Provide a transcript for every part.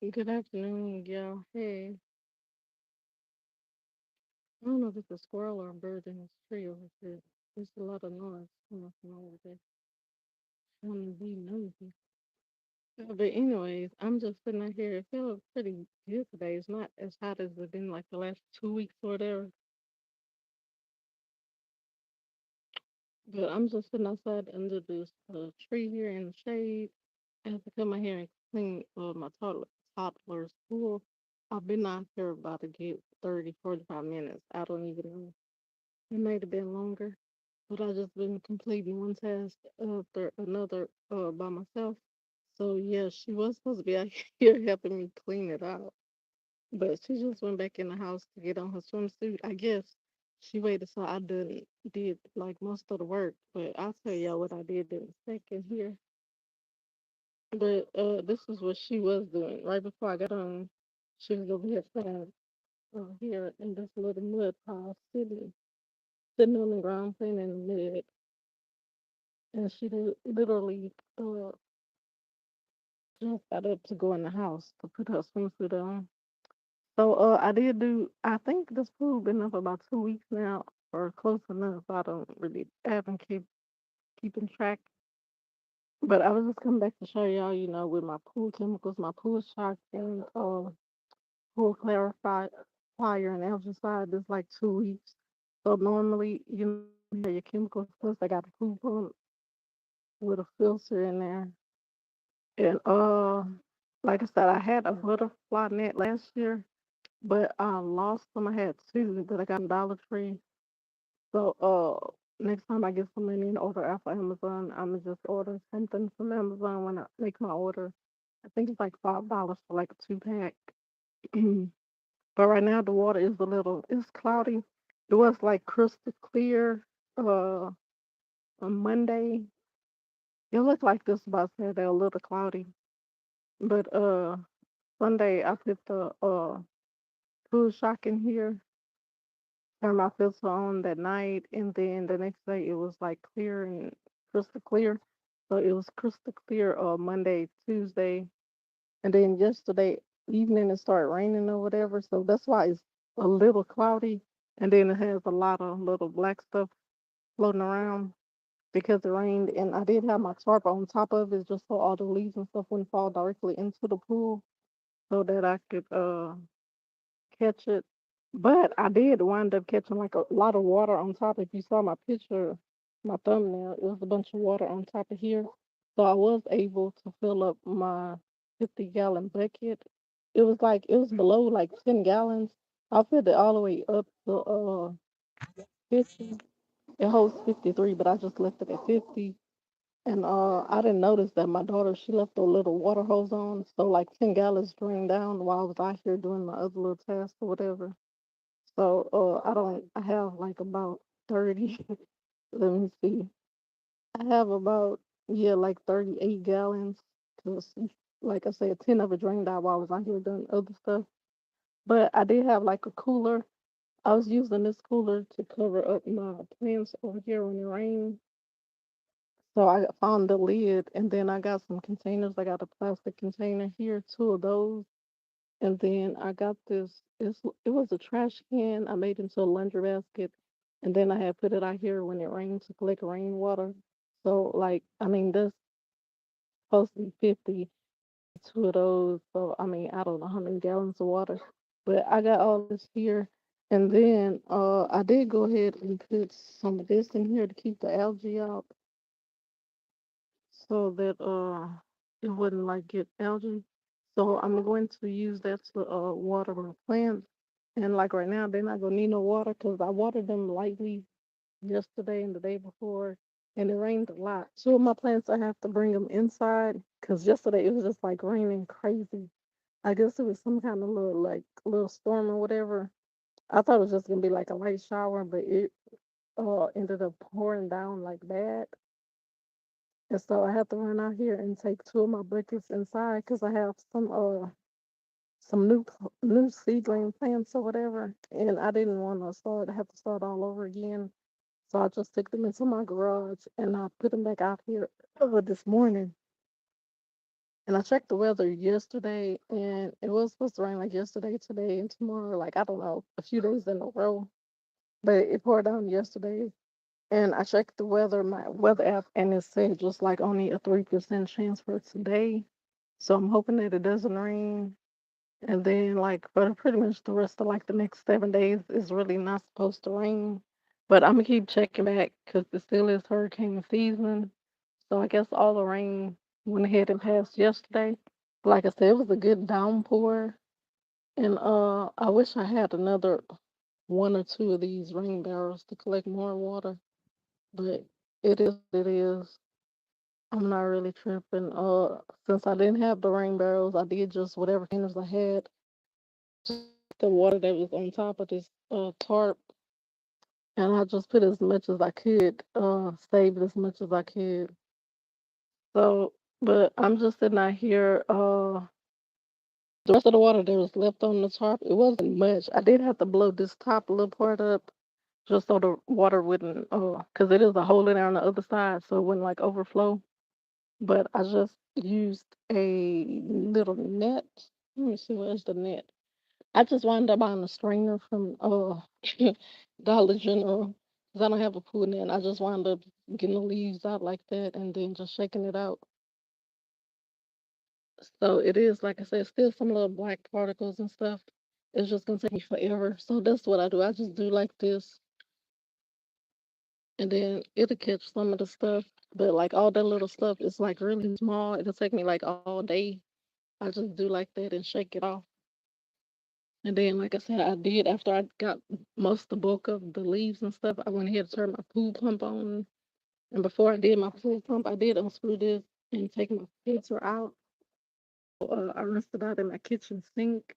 Good afternoon, y'all. Hey, I don't know if it's a squirrel or a bird in this tree over here. There's a lot of noise coming from over there. Trying to be nosy. But anyways, I'm just sitting out here. It feels pretty good today. It's not as hot as it's been like the last 2 weeks or whatever. But I'm just sitting outside under this tree here in the shade. I have to cut my hair and clean my toddler's school. I've been out here about a good 30, 45 minutes. I don't even know. It might have been longer. But I just been completing one task after another by myself. So yeah, she was supposed to be out here helping me clean it out, but she just went back in the house to get on her swimsuit. I guess she waited so I did like most of the work. But I'll tell y'all what I did in a second here. But this is what she was doing right before I got on. She was over here playing here in this little mud pile, sitting on the ground playing in the mud, and she literally just got up to go in the house to put her swimsuit on. So I did do. I think this food been up about 2 weeks now, or close enough. I haven't keeping track. But I was just coming back to show y'all, with my pool chemicals, my pool shock and pool clarified fire and algicide is like 2 weeks. So normally, you have your chemicals plus I got a pool pump with a filter in there. And like I said, I had a butterfly net last year, but I lost them. I had two that I got in Dollar Tree. So next time I get some money and order off of Amazon, I'ma just order something from Amazon when I make my order. I think it's like $5 for like a 2 pack. But right now the water is it's cloudy. It was like crystal clear uh on Monday. It looked like this about Saturday, a little cloudy. But Sunday I put the pool shock in here, turned my filter on that night, and then the next day it was like clear and crystal clear. So it was crystal clear Monday, Tuesday, and then yesterday evening it started raining or whatever. So that's why it's a little cloudy, and then it has a lot of little black stuff floating around because it rained. And I did have my tarp on top of it just so all the leaves and stuff wouldn't fall directly into the pool, so that I could catch it. But I did wind up catching like a lot of water on top. If you saw my picture, my thumbnail, it was a bunch of water on top of here. So I was able to fill up my 50-gallon bucket. It was below like 10 gallons. I filled it all the way up to 50. It holds 53, but I just left it at 50. And I didn't notice that my daughter, she left a little water hose on. So like 10 gallons drained down while I was out here doing my other little tasks or whatever. So I have like about 30, let me see. I have about, yeah, like 38 gallons. Cause like I said, 10 of it drained out while I was out here doing other stuff. But I did have like a cooler. I was using this cooler to cover up my plants over here when it rained. So I found the lid and then I got some containers. I got a plastic container here, two of those. And then I got it was a trash can I made into a laundry basket. And then I had put it out here when it rained to collect rainwater. So, like, I mean, this supposed to be 50, two of those. So, I mean, I don't know how many gallons of water, but I got all this here. And then I did go ahead and put some of this in here to keep the algae out so that it wouldn't like get algae. So I'm going to use that to water my plants. And like right now, they're not gonna need no water because I watered them lightly yesterday and the day before, and it rained a lot. Two of my plants I have to bring them inside because yesterday it was just like raining crazy. I guess it was some kind of little storm or whatever. I thought it was just gonna be like a light shower, but it ended up pouring down like bad. And so I have to run out here and take two of my buckets inside because I have some new seedling plants or whatever, and I didn't want to have to start all over again. So I just took them into my garage and I put them back out here this morning. And I checked the weather yesterday, and it was supposed to rain like yesterday, today, and tomorrow. Like, I don't know, a few days in a row. But it poured down yesterday. And I checked the weather, my weather app, and it said just like only a 3% chance for today. So I'm hoping that it doesn't rain. And then, like, for pretty much the rest of like the next 7 days, it's really not supposed to rain. But I'm gonna keep checking back because it still is hurricane season. So I guess all the rain went ahead and passed yesterday. Like I said, it was a good downpour. And I wish I had another one or two of these rain barrels to collect more water. But it is what it is. I'm not really tripping. Since I didn't have the rain barrels, I did just whatever containers I had, just the water that was on top of this tarp, and I just put as much as I could, saved as much as I could. So, but I'm just sitting out here. The rest of the water that was left on the tarp, it wasn't much. I did have to blow this top little part up just so the water wouldn't, because it is a hole in there on the other side, so it wouldn't like overflow. But I just used a little net. Let me see, where's the net? I just wound up buying a strainer from Dollar General because I don't have a pool net. I just wound up getting the leaves out like that and then just shaking it out. So it is, like I said, still some little black particles and stuff. It's just gonna take me forever. So that's what I do. I just do like this, and then it'll catch some of the stuff. But like all that little stuff is like really small. It'll take me like all day. I just do like that and shake it off. And then, like I said, I did after I got most of the bulk of the leaves and stuff. I went ahead and turned my pool pump on. And before I did my pool pump, I did unscrew this and take my filter out. I rinsed it out in my kitchen sink.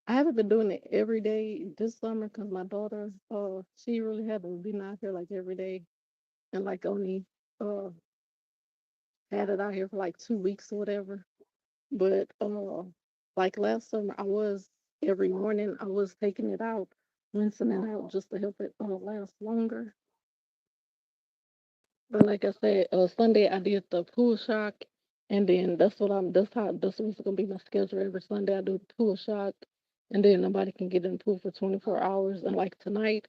I haven't been doing it every day this summer because my daughter, she really hasn't been out here like every day and like only uh had it out here for like 2 weeks or whatever. But like last summer, I was every morning I was taking it out, rinsing it out just to help it last longer. But like I said, Sunday I did the pool shock, and then that's what's gonna be my schedule every Sunday. I do the pool shock, and then nobody can get in the pool for 24 hours. And like tonight,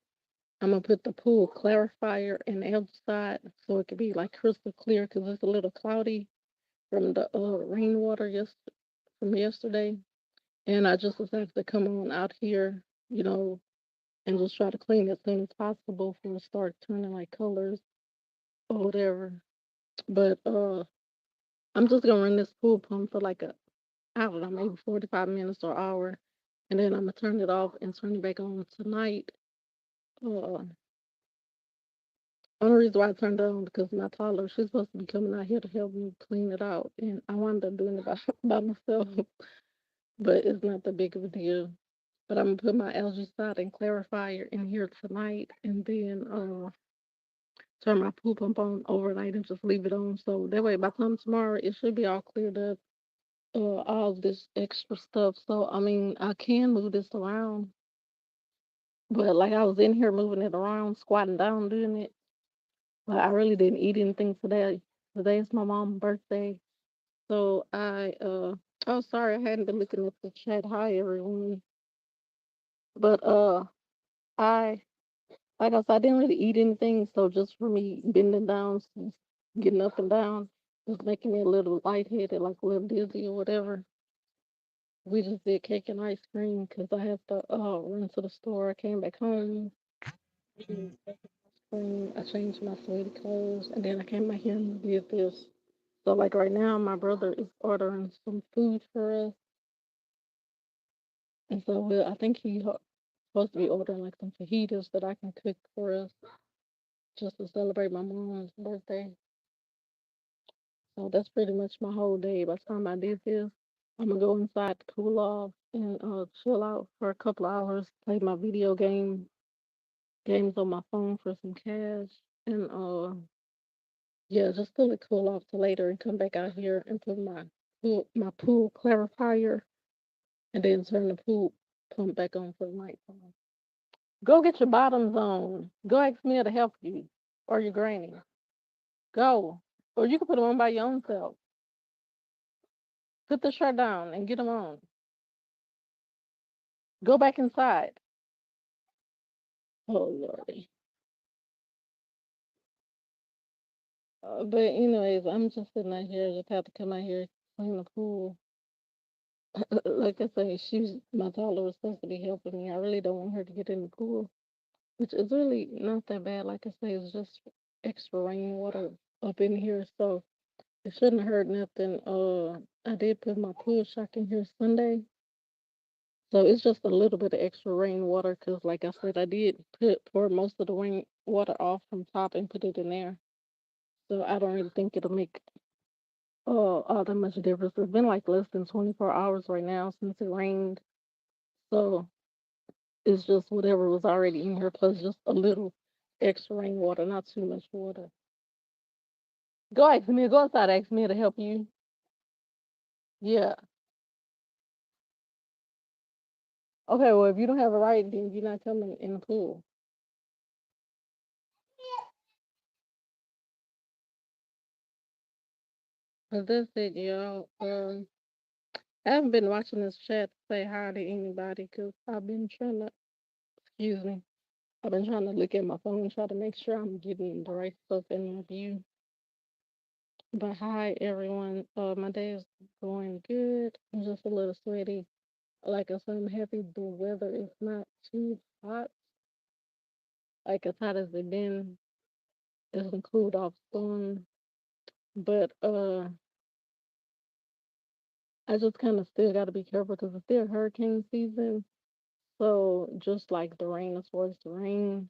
I'm gonna put the pool clarifier in the outside so it can be like crystal clear because it's a little cloudy from the rainwater from yesterday. And I just decided to come on out here, and just try to clean it as soon as possible before it start turning like colors or whatever. But I'm just gonna run this pool pump for like I don't know, maybe 45 minutes or hour, and then I'm gonna turn it off and turn it back on tonight. Uh, only reason why I turned it on because my toddler, she's supposed to be coming out here to help me clean it out, and I wound up doing it by, by myself. But it's not that big of a deal. But I'm gonna put my algae side and clarifier in here tonight, and then turn my pool pump on overnight and just leave it on. So that way, by the time tomorrow, it should be all cleared up. All this extra stuff. So I mean, I can move this around, but like I was in here moving it around, squatting down, doing it. But I really didn't eat anything today. Today is my mom's birthday, so oh, sorry, I hadn't been looking at the chat. Hi everyone, but I like I said, I didn't really eat anything, so just for me bending down, getting up and down, was making me a little lightheaded, like a little dizzy or whatever. We just did cake and ice cream because I had to run to the store. I came back home, and I changed my sweaty clothes, and then I came back here and did this. So like right now, my brother is ordering some food for us, and so I think he's supposed to be ordering like some fajitas that I can cook for us just to celebrate my mom's birthday. So that's pretty much my whole day. By the time I did this, I'm gonna go inside to cool off and chill out for a couple hours, play my video games on my phone for some cash, and yeah, just till it cool off till later and come back out here and put my pool clarifier and then turn the pool pump back on for the nighttime. Go get your bottoms on. Go ask Mia to help you or your granny. Go. Or you can put them on by your own self. Put the shirt down and get them on. Go back inside. Oh lordy. But anyways, I'm just sitting out here. Just have to come out here clean the pool. Like I say, she's my toddler was supposed to be helping me. I really don't want her to get in the pool, which is really not that bad. Like I say, it's just extra rainwater up in here, so it shouldn't hurt nothing. I did put my pool shark in here Sunday, so it's just a little bit of extra rainwater. Cause like I said, I did pour most of the rain water off from top and put it in there. So I don't really think it'll make all that much difference. It's been like less than 24 hours right now since it rained. So it's just whatever was already in here plus just a little extra rainwater, not too much water. Go ask me, go outside, ask me to help you. Yeah. Okay, well if you don't have a right, then you're not coming in the pool. But that's it, y'all. I haven't been watching this chat to say hi to anybody because I've been trying to, excuse me, I've been trying to look at my phone, try to make sure I'm getting the right stuff in my view. But hi, everyone. My day is going good. I'm just a little sweaty. Like I said, I'm happy the weather is not too hot. Like as hot as it been, it's been cooled off some. But I just kind of still got to be careful because it's still hurricane season. So just like the rain, as far as the rain,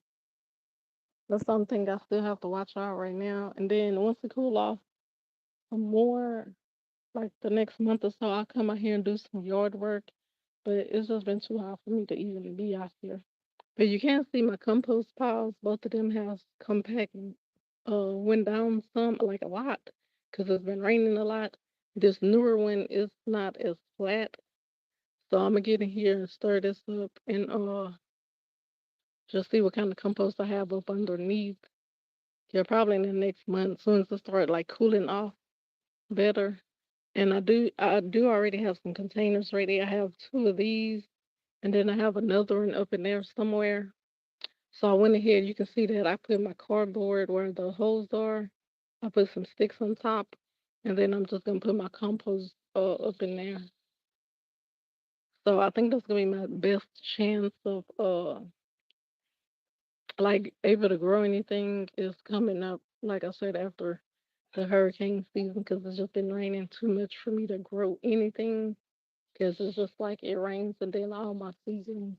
that's something I still have to watch out right now. And then once it cool off some more, like the next month or so, I'll come out here and do some yard work. But it's just been too hot for me to even be out here. But you can see my compost piles. Both of them have come back and went down some, like a lot, because it's been raining a lot. This newer one is not as flat, so I'm gonna get in here and stir this up and just see what kind of compost I have up underneath. Yeah, probably in the next month, as soon as it start like cooling off better. And I do already have some containers ready. I have two of these, and then I have another one up in there somewhere. So I went ahead, you can see that I put my cardboard where the holes are. I put some sticks on top, and then I'm just gonna put my compost up in there. So I think that's gonna be my best chance of like able to grow anything is coming up. Like I said, after the hurricane season, because it's just been raining too much for me to grow anything. Because it's just like it rains and then all my seasons.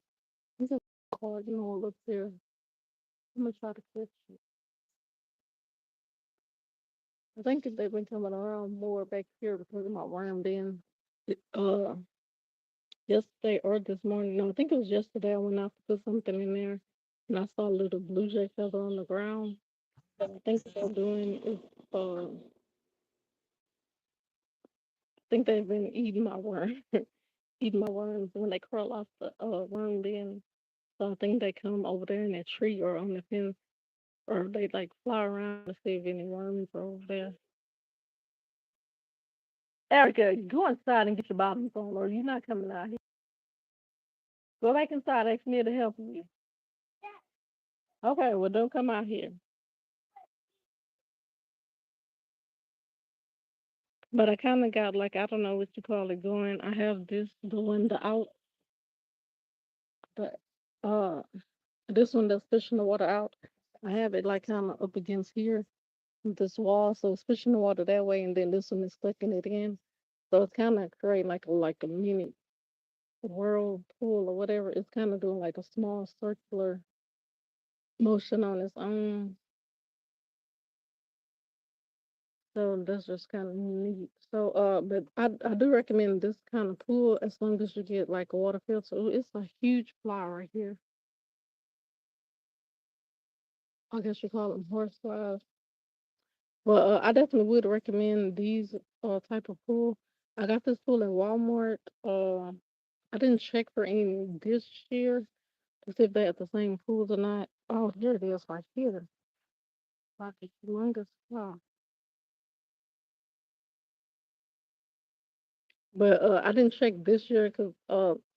It's just hard, up there. I'm gonna try to catch it. I think if they've been coming around more back here because of my worm den. Yesterday or this morning. No, I think it was yesterday. I went out to put something in there, and I saw a little blue jay feather on the ground. What I think they're doing is, I think they've been eating my worm, eating my worms when they crawl off the worm den. So I think they come over there in that tree or on the fence, or they like fly around to see if any worms are over there. Erica, go inside and get your bottoms on, or you're not coming out here. Go back inside. Ask me to help you. Okay, well, don't come out here. But I kind of got like I don't know what you call it going. I have this the one the out the uh this one that's pushing the water out. I have it like kind of up against here, this wall, so it's pushing the water that way, and then this one is sucking it in. So it's kind of creating like a mini whirlpool or whatever. It's kind of doing like a small circular motion on its own. So that's just kind of neat. So, but I do recommend this kind of pool as long as you get like a water filter. Ooh, it's a huge fly right here. I guess you call them horseflies. Well, I definitely would recommend these type of pool. I got this pool at Walmart. I didn't check for any this year to see if they had the same pools or not. Oh, here it is right here. Like a humongous fly. But I didn't check this year because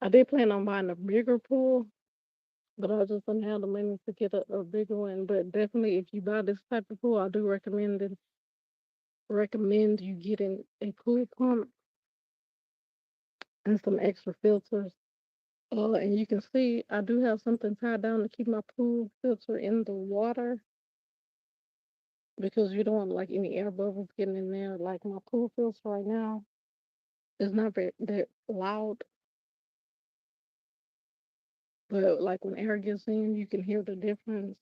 I did plan on buying a bigger pool, but I just didn't have the money to get a bigger one. But definitely, if you buy this type of pool, I do recommend you getting a pool pump and some extra filters. And you can see I do have something tied down to keep my pool filter in the water because you don't want like any air bubbles getting in there. Like my pool filter right now is not very that loud, but like when air gets in, you can hear the difference.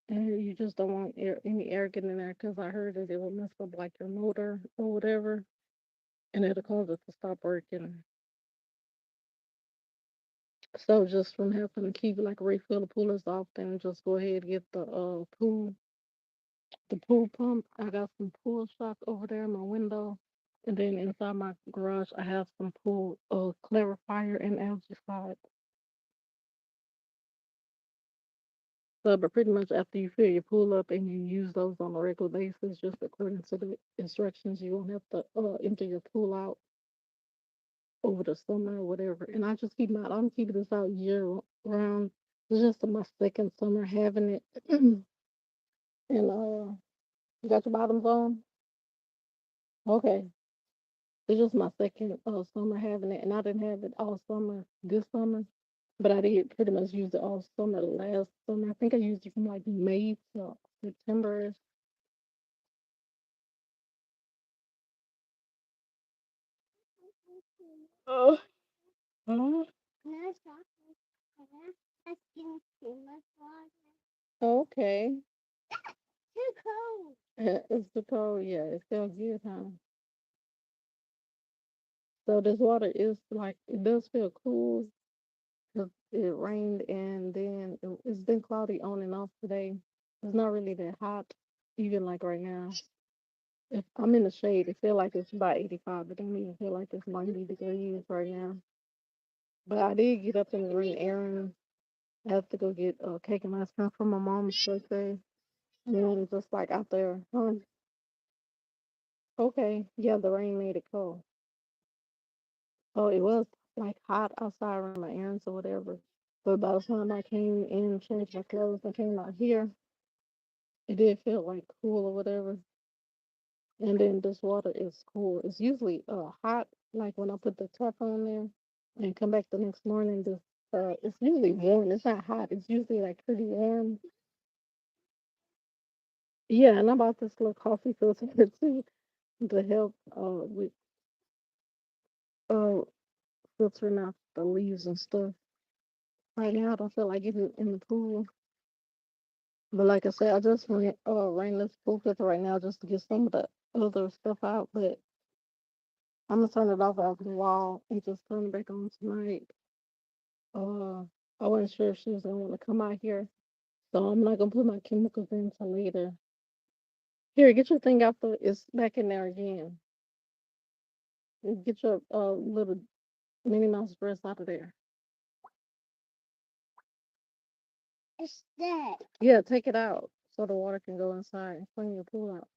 And you just don't want any air getting in there because I heard that it will mess up like your motor or whatever, and it'll cause it to stop working. So just from having to keep like refill the pool as often, just go ahead and get the pool pump. I got some pool shock over there in my window. And then inside my garage, I have some pool clarifier and algae slide. So, but pretty much after you fill your pool up and you use those on a regular basis, just according to the instructions, you won't have to empty your pool out over the summer or whatever. And I just keep my, I'm keeping this out year round. It's just my second summer having it. And you got your bottoms on? Okay. It's just my second summer having it, and I didn't have it all summer this summer, but I did pretty much use it all summer last summer. I think I used it from like May to September. Oh. Oh, okay. It's too cold. Yeah, it feels good, huh? So this water is like it does feel cool because it rained and then it's been cloudy on and off today. It's not really that hot, even like right now. If I'm in the shade, it feel like it's about 85, but don't even feel like it's 90 degrees right now. But I did get up and run errands. I have to go get cake and ice cream for my mom's birthday. And then just like out there, okay, yeah, the rain made it cold. So it was like hot outside running my errands or whatever. But by the time I came in, changed my clothes, and came out here, it did feel like cool or whatever. And then this water is cool. It's usually hot, like when I put the tap on there and come back the next morning. This it's usually warm. It's not hot. It's usually like pretty warm. Yeah, and I bought this little coffee filter too to help with uh filtering out the leaves and stuff. Right now, I don't feel like getting in the pool, but like I said, I just ran this pool filter right now just to get some of the other stuff out. But I'm gonna turn it off after a while and just turn it back on tonight. Uh, I wasn't sure if she was gonna want to come out here, so I'm not gonna put my chemicals in till later. Here, get your thing out the. It's back in there again. Get your little Minnie Mouse dress out of there. Yeah, take it out so the water can go inside and clean your pool out.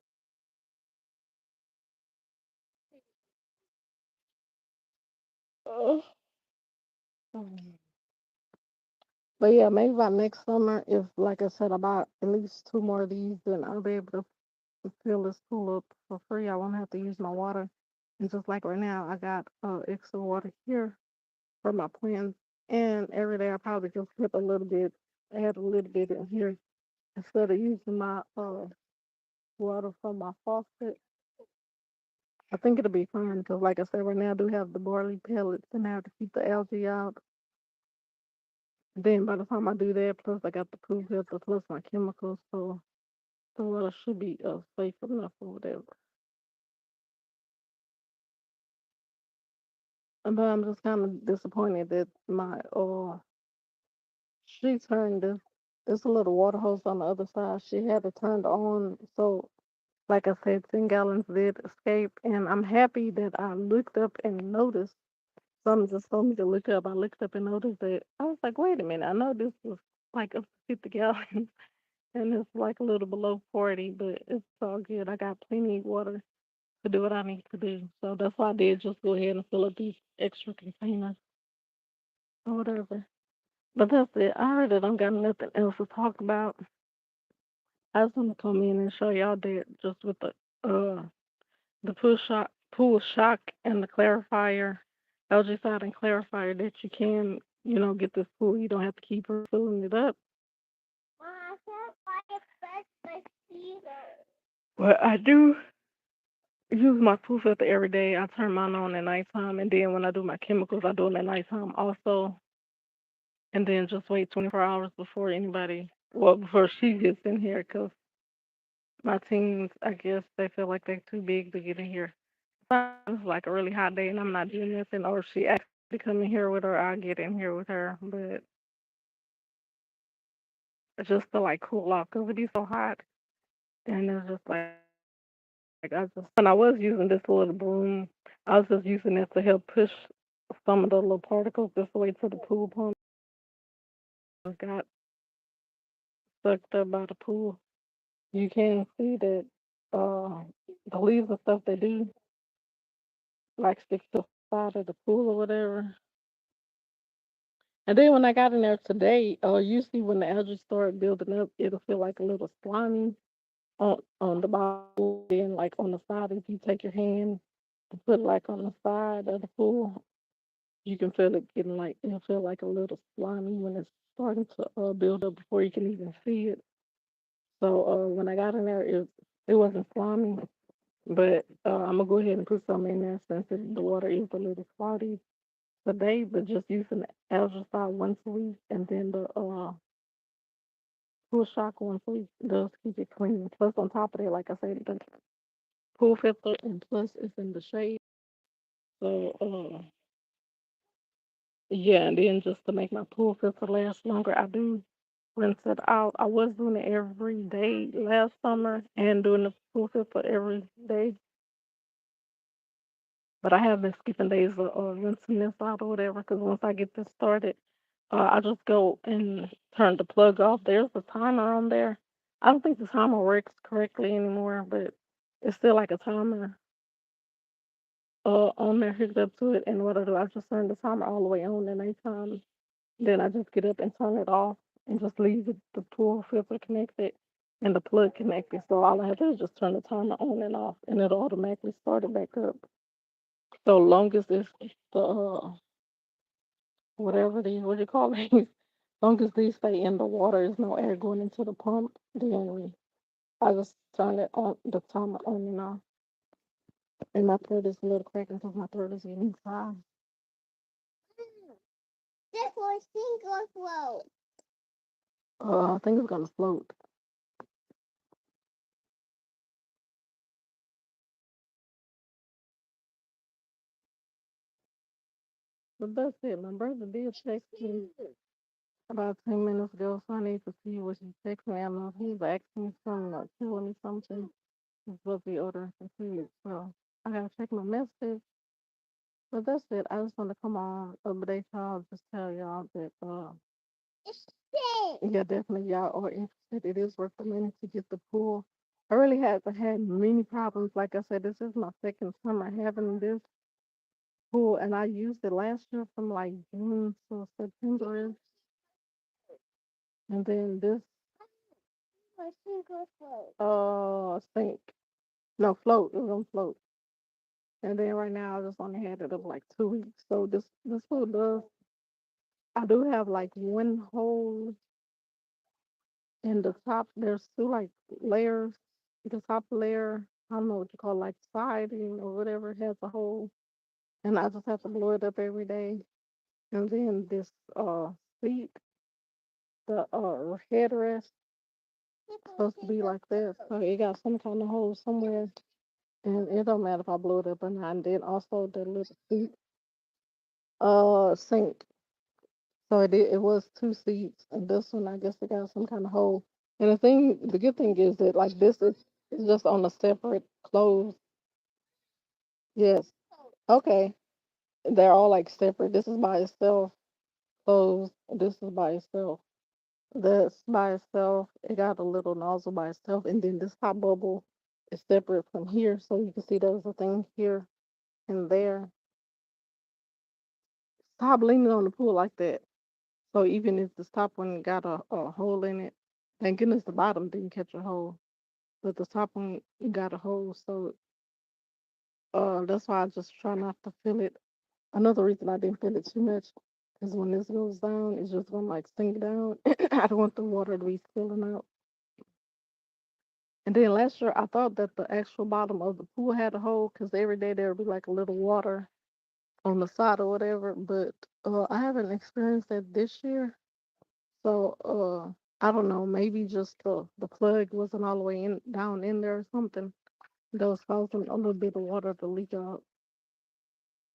Oh. But yeah, maybe by next summer, if like I said, I buy at least two more of these, then I'll be able to fill this pool up for free. I won't have to use my water. And just like right now, I got extra water here for my plants. And every day I probably just put a little bit, add a little bit in here instead of using my water from my faucet. I think it'll be fine because, like I said, right now I do have the barley pellets and I have to keep the algae out. Then by the time I do that, plus I got the pool filter, plus my chemicals, so the water should be safe enough or whatever. But I'm just kind of disappointed that my she turned this. There's a little water hose on the other side. She had it turned on, so like I said, 10 gallons did escape, and I'm happy that I looked up and noticed. Something just told me to look up. I looked up and noticed that. I was like, wait a minute. I know this was like up to 50 gallons, and it's like a little below 40, but it's all good. I got plenty of water. to do what I need to do. So that's why I did just go ahead and fill up these extra containers or whatever. But that's it. I really don't got nothing else to talk about. I just want to come in and show y'all that just with the pool shock and the clarifier, algaecide and clarifier that you can, get this pool. You don't have to keep filling it up. But I do use my pool filter every day. I turn mine on at nighttime, and then when I do my chemicals, I do them at nighttime also. And then just wait 24 hours before before she gets in here, 'cause my teens, I guess they feel like they're too big to get in here. Sometimes it's like a really hot day and I'm not doing nothing, or if she asks me to come in here with her, I'll get in here with her. But it's just to like cool off, 'cause it be so hot. And it's just like I just, when I was using this little broom, I was just using it to help push some of the little particles this way to the pool pump. Got sucked up by the pool. You can see that uh, the leaves and stuff they do like stick to the side of the pool or whatever. And then when I got in there today, usually when the algae start building up, it'll feel like a little slimy on the bottom. Then like on the side, if you take your hand and put it like on the side of the pool, you can feel it getting like it'll feel like a little slimy when it's starting to build up before you can even see it. So when I got in there, it wasn't slimy, but I'm gonna go ahead and put some in there since the water is a little cloudy today. But just using the algaecide once a week, and then the pool shock once a week does keep it clean. Plus, on top of that, like I said, the pool filter, and plus it's in the shade. So yeah, and then just to make my pool filter last longer, I do rinse it out. I was doing it every day last summer and doing the pool filter every day, but I have been skipping days of rinsing this out or whatever, because once I get this started, I just go and turn the plug off. There's a timer on there. I don't think the timer works correctly anymore, but it's still like a timer on there hooked up to it. And what I do, I just turn the timer all the way on at nighttime. Then I just get up and turn it off and just leave the pool filter connected and the plug connected. So all I have to do is just turn the timer on and off, and it'll automatically start it back up. So long as it's the whatever these, what you call these, long as these stay in the water, there's no air going into the pump, then I just turn it on, the timer on and off. And my throat is a little cracking because my throat is getting dry. This one thing gonna float. I think it's gonna float. But that's it. My brother did text me about 10 minutes ago, so I need to see what he texted me. I don't know if he's asking me something or telling me something. He's supposed to be ordering some food, so I gotta check my message. But that's it. I just want to come on, update y'all, just tell y'all that, yeah, definitely y'all are interested. It is worth the money to get the pool. I really haven't had many problems. Like I said, this is my second summer having this pool, and I used it last year from like June to September, and then this sink, no float, it was on float, and then right now I just only had it up like 2 weeks. So this pool does. I do have like one hole in the top. There's two like layers. The top layer, I don't know what you call like siding or whatever, has a hole, and I just have to blow it up every day. And then this seat, the headrest, supposed to be like that, so it got some kind of hole somewhere, and it don't matter if I blow it up or not. And then also the little seat, sink. So it was two seats, and this one I guess it got some kind of hole. And the good thing is that like this is just on a separate closed. Yes. Okay. They're all like separate. This is by itself, closed. This is by itself. That's by itself. It got a little nozzle by itself, and then this hot bubble. It's separate from here, so you can see there's a thing here and there. Stop leaning on the pool like that. So even if the top one got a hole in it, thank goodness the bottom didn't catch a hole, but the top one got a hole. So that's why I just try not to fill it. Another reason I didn't fill it too much is when this goes down, it's just gonna like sink down. I don't want the water to be spilling out. And then last year I thought that the actual bottom of the pool had a hole because every day there would be like a little water on the side or whatever. But I haven't experienced that this year. So I don't know, maybe just the plug wasn't all the way in down in there or something that was causing a little bit of water to leak out.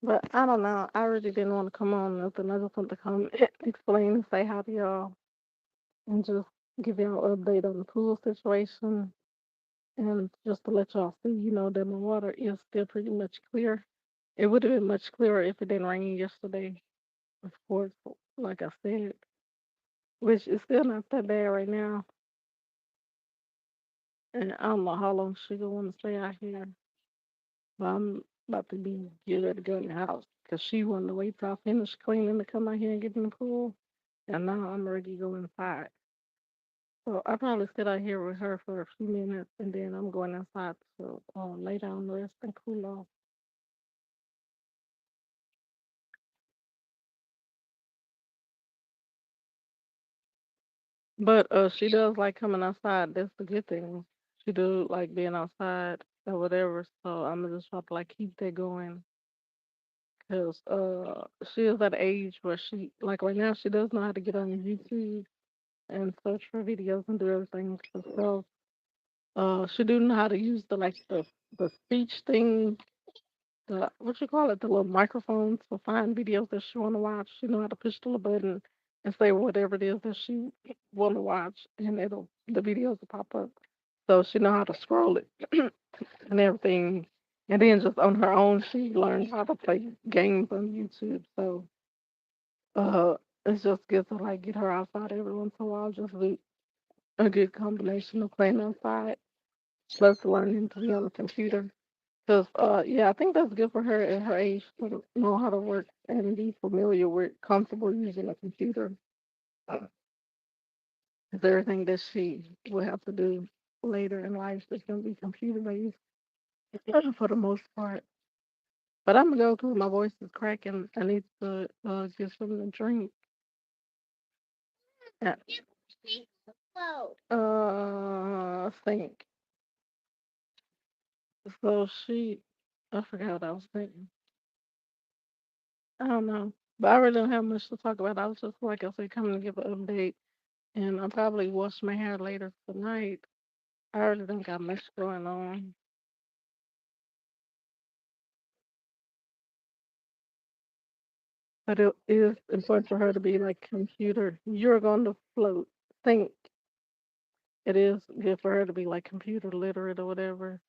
But I don't know. I really didn't want to come on nothing. I just want to come explain and say hi to y'all and just give y'all an update on the pool situation and just to let y'all see, that my water is still pretty much clear. It would have been much clearer if it didn't rain yesterday, of course, like I said, which is still not that bad right now. And I don't know how long she gonna want to stay out here, but I'm about to be get ready to go in the house because she wanted to wait till I finish cleaning to come out here and get in the pool. And now I'm ready to go inside. So I probably sit out here with her for a few minutes and then I'm going outside to lay down, rest, and cool off. But she does like coming outside. That's the good thing. She do like being outside or whatever. So I'm just try to like keep that going. Cause she is at an age where she like right now she does know how to get on YouTube and search for videos and do everything herself. She do know how to use the speech thing, the what you call it, the little microphones to find videos that she want to watch. She know how to push the little button and say whatever it is that she want to watch, and the videos will pop up. So she know how to scroll it and everything. And then just on her own, she learned how to play games on YouTube. So uh, it's just good to like get her outside every once in a while. Just do a good combination of playing outside plus learning to be on the computer. Cause yeah, I think that's good for her at her age to know how to work and be familiar with, comfortable using a computer. Uh, 'Cause everything that she will have to do later in life is gonna be computer based for the most part. But I'm gonna go because my voice is cracking. I need to get something to drink. Yeah. Think. So I forgot what I was thinking. I don't know, but I really don't have much to talk about. I was just like I said, coming to give an update, and I'll probably wash my hair later tonight. I really don't got much going on, but it is important for her to be like computer. You're going to float. Think it is good for her to be like computer literate or whatever.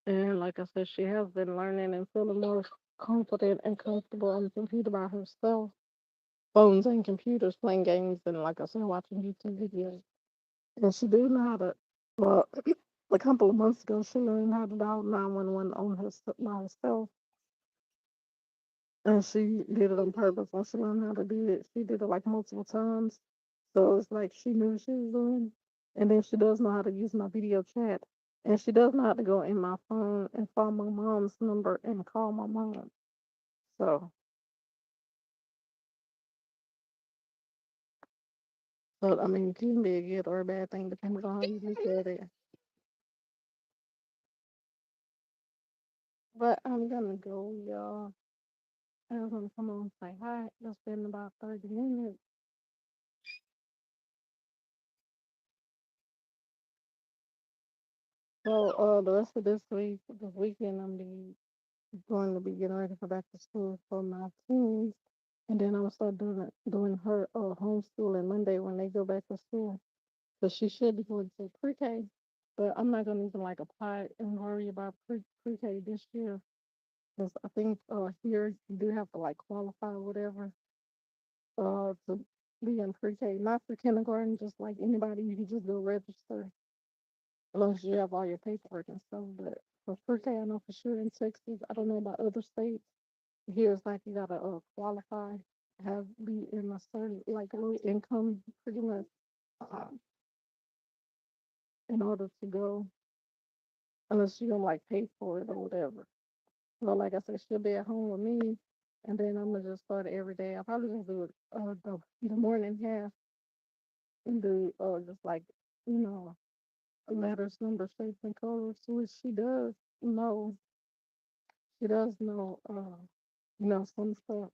And like I said, she has been learning and feeling more confident and comfortable on the computer by herself. Phones and computers, playing games, and like I said, watching YouTube videos. And she do know how to. Well, a couple of months ago, she learned how to dial 911 on her by herself, and she did it on purpose. Once she learned how to do it, she did it like multiple times. So it's like she knew what she was doing. And then she does know how to use my video chat, and she does know how to go in my phone and find my mom's number and call my mom. So, so I mean, it can be a good or a bad thing depending on how you look at it. But I'm gonna go, y'all. I was gonna come on and say hi. It's been about 30 minutes. So the rest of this weekend, going to be getting ready for back to school for my teens, and then I'm gonna start doing her homeschooling Monday when they go back to school. So she should be going to pre-K, but I'm not gonna even like apply and worry about pre-K this year because I think here you do have to like qualify or whatever to be in pre-K, not for kindergarten, just like anybody you can just go register. as long as you have all your paperwork and stuff. But for first day, I know for sure in Texas. I don't know about other states. Here it's like you gotta qualify, have be in a certain like low income pretty much uh, in order to go, unless you don't like pay for it or whatever. So like I said, she'll be at home with me, and then I'm gonna just start every day. I'll probably just do it the morning half and do just like you know letters, numbers, shapes, and colors, which know. She does know some stuff.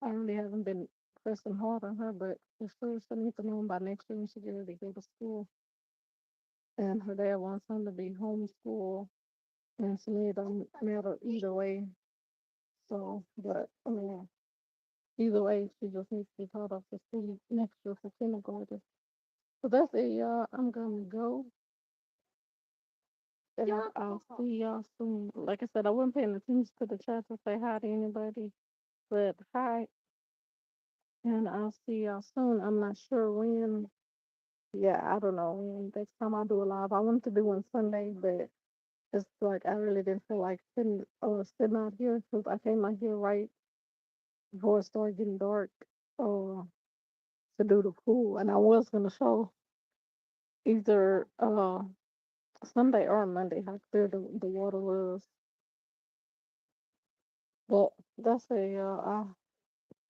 I really haven't been pressing hard on her, but for sure she needs to know by next year when she get ready to go to school. And her dad wants him to be homeschooled, and to me it don't matter either way. So, but I mean, either way, she just needs to be taught off to school next year for kindergarten. So that's it, y'all. I'm gonna go, and I'll see y'all soon. Like I said, I wasn't paying attention to the chat to say hi to anybody, but hi, and I'll see y'all soon. I'm not sure when. Yeah, I don't know when next time I do a live. I wanted to do one Sunday, but it's like I really didn't feel like sitting out here because I came out here right before it started getting dark uh, to do the pool, and I was gonna show either Sunday or Monday how clear the water was. But that's it, y'all.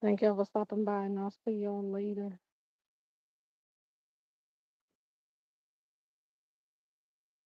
Thank y'all for stopping by, and I'll see y'all later.